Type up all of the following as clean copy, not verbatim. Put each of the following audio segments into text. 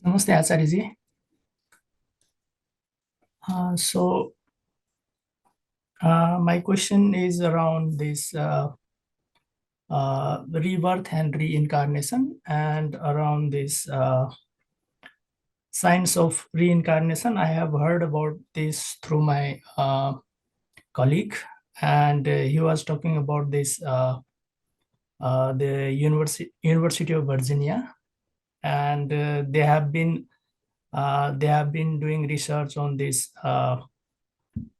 Namaste, Acharya ji. My question is around this rebirth and reincarnation, and around this science of reincarnation. I have heard about this through my colleague, and he was talking about this the University of Virginia, and they have been doing research on this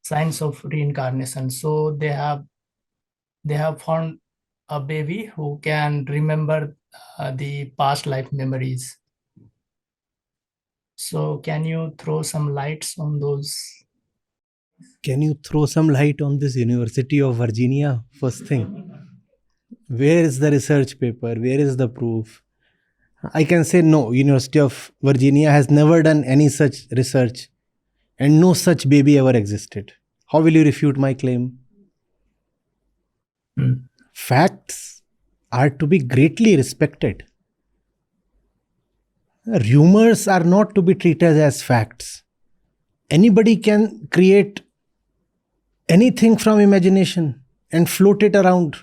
science of reincarnation. So they have found a baby who can remember the past life memories. So can you throw some lights on those? Can you throw some light on this University of Virginia? First thing, where is the research paper? Where is the proof? I can say no. University of Virginia has never done any such research, and no such baby ever existed. How will you refute my claim? Hmm. Facts are to be greatly respected. Rumors are not to be treated as facts. Anybody can create anything from imagination and float it around.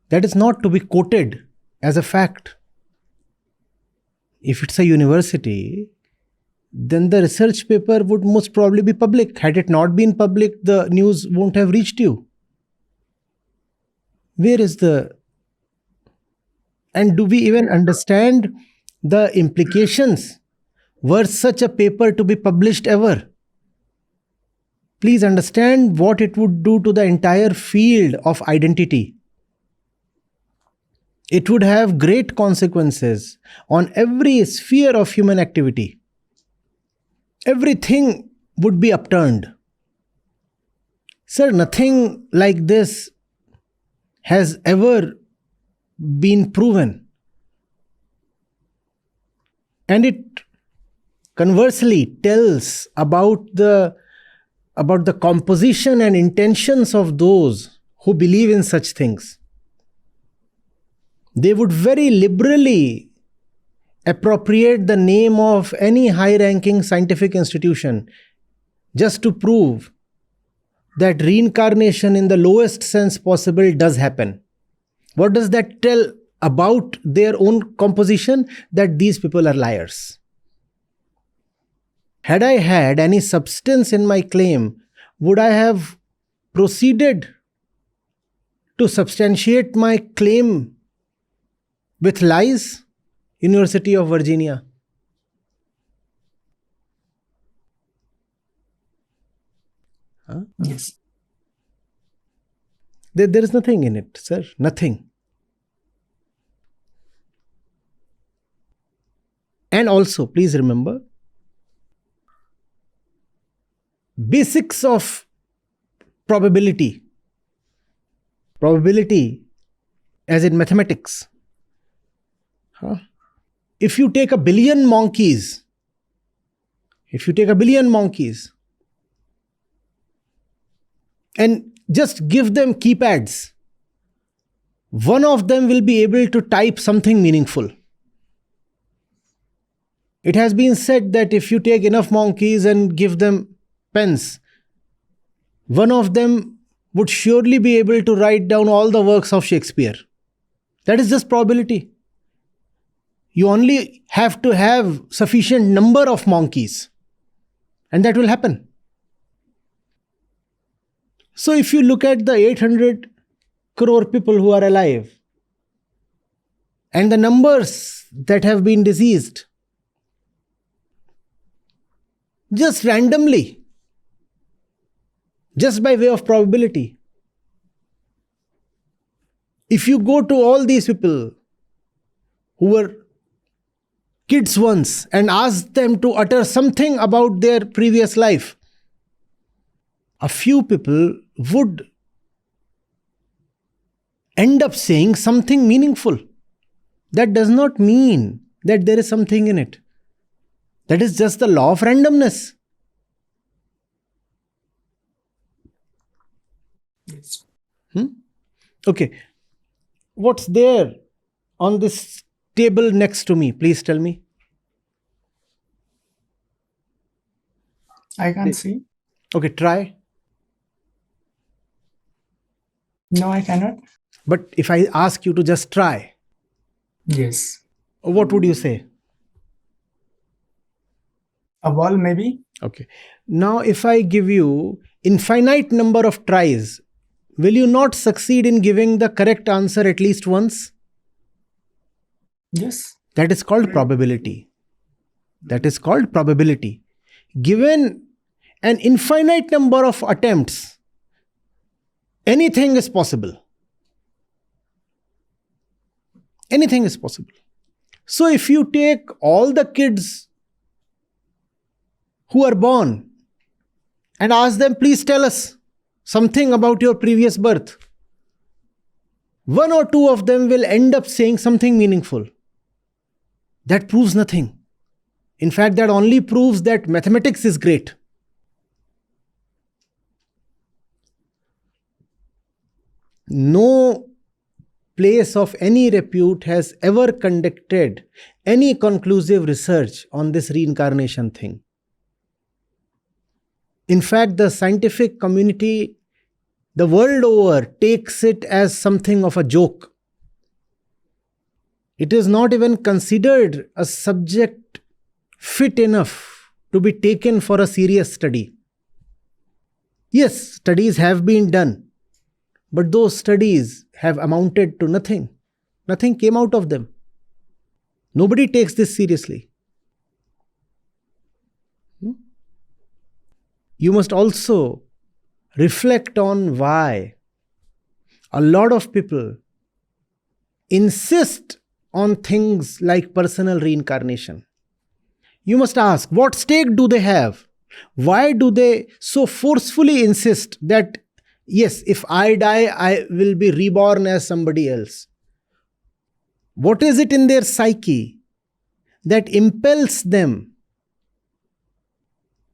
That is not to be quoted as a fact. If it's a university, then the research paper would most probably be public. Had it not been public, the news won't have reached you. Where is the. And do we even understand the implications? Were such a paper to be published ever? Please understand what it would do to the entire field of identity. It would have great consequences on every sphere of human activity. Everything would be upturned. Sir, nothing like this has ever been proven. And it conversely tells about the composition and intentions of those who believe in such things. They would very liberally appropriate the name of any high ranking scientific institution just to prove that reincarnation in the lowest sense possible does happen. What does that tell about their own composition? That these people are liars. Had I had any substance in my claim, would I have proceeded to substantiate my claim with lies? University of Virginia. Huh? Yes. There is nothing in it, sir. Nothing. And also, please remember, basics of probability. Probability, as in mathematics. Huh? If you take a billion monkeys, and just give them keypads, one of them will be able to type something meaningful. It has been said that if you take enough monkeys and give them pens, one of them would surely be able to write down all the works of Shakespeare. That is just probability. You only have to have sufficient number of monkeys, and that will happen. So if you look at the 800 crore people who are alive and the numbers that have been deceased, just randomly, just by way of probability, if you go to all these people who were kids once and ask them to utter something about their previous life, a few people would end up saying something meaningful. That does not mean that there is something in it. That is just the law of randomness. Yes. Okay. What's there on this table next to me? Please tell me. I can't see. Okay, try. No, I cannot. But if I ask you to just try, Yes. what would you say? A wall, maybe? Okay. Now, if I give you infinite number of tries, will you not succeed in giving the correct answer at least once? Yes. That is called probability. That is called probability. Given an infinite number of attempts, anything is possible. Anything is possible. So, if you take all the kids who are born and ask them, please tell us something about your previous birth, one or two of them will end up saying something meaningful. That proves nothing. In fact, that only proves that mathematics is great. No place of any repute has ever conducted any conclusive research on this reincarnation thing. In fact, the scientific community the world over takes it as something of a joke. It is not even considered a subject fit enough to be taken for a serious study. Yes, studies have been done, but those studies have amounted to nothing. Nothing came out of them. Nobody takes this seriously. You must also reflect on why a lot of people insist on things like personal reincarnation. You must ask, what stake do they have? Why do they so forcefully insist that, yes, if I die, I will be reborn as somebody else? What is it in their psyche that impels them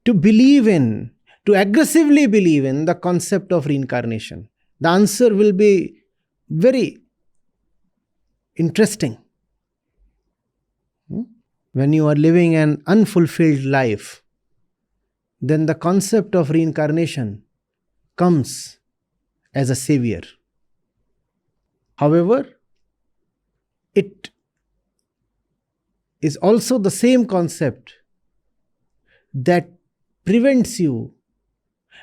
to believe in, to aggressively believe in the concept of reincarnation? The answer will be very interesting. When you are living an unfulfilled life, then the concept of reincarnation comes as a savior. However, it is also the same concept that prevents you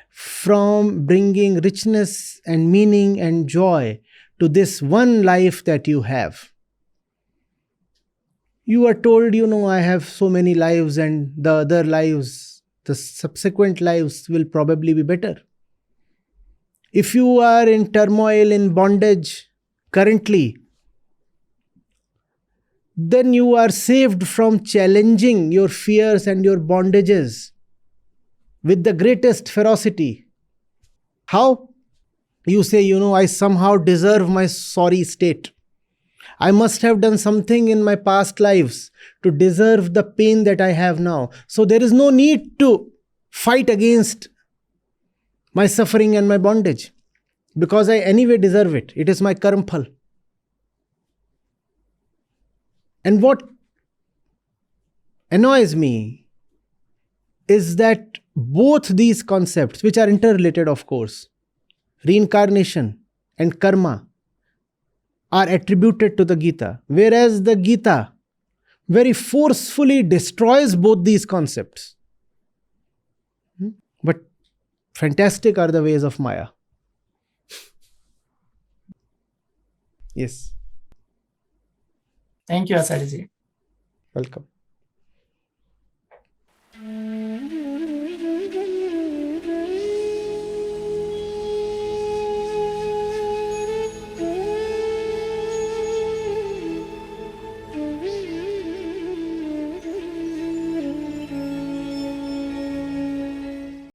from bringing richness and meaning and joy to this one life that you have. You are told, I have so many lives, and the other lives, the subsequent lives will probably be better. If you are in turmoil, in bondage currently, then you are saved from challenging your fears and your bondages with the greatest ferocity. How? You say, I somehow deserve my sorry state. I must have done something in my past lives to deserve the pain that I have now. So there is no need to fight against my suffering and my bondage, because I anyway deserve it. It is my karma. And what annoys me is that both these concepts, which are interrelated, of course, reincarnation and karma, are attributed to the Gita, whereas the Gita very forcefully destroys both these concepts. But fantastic are the ways of Maya. Yes. Thank you, Acharya ji. Welcome.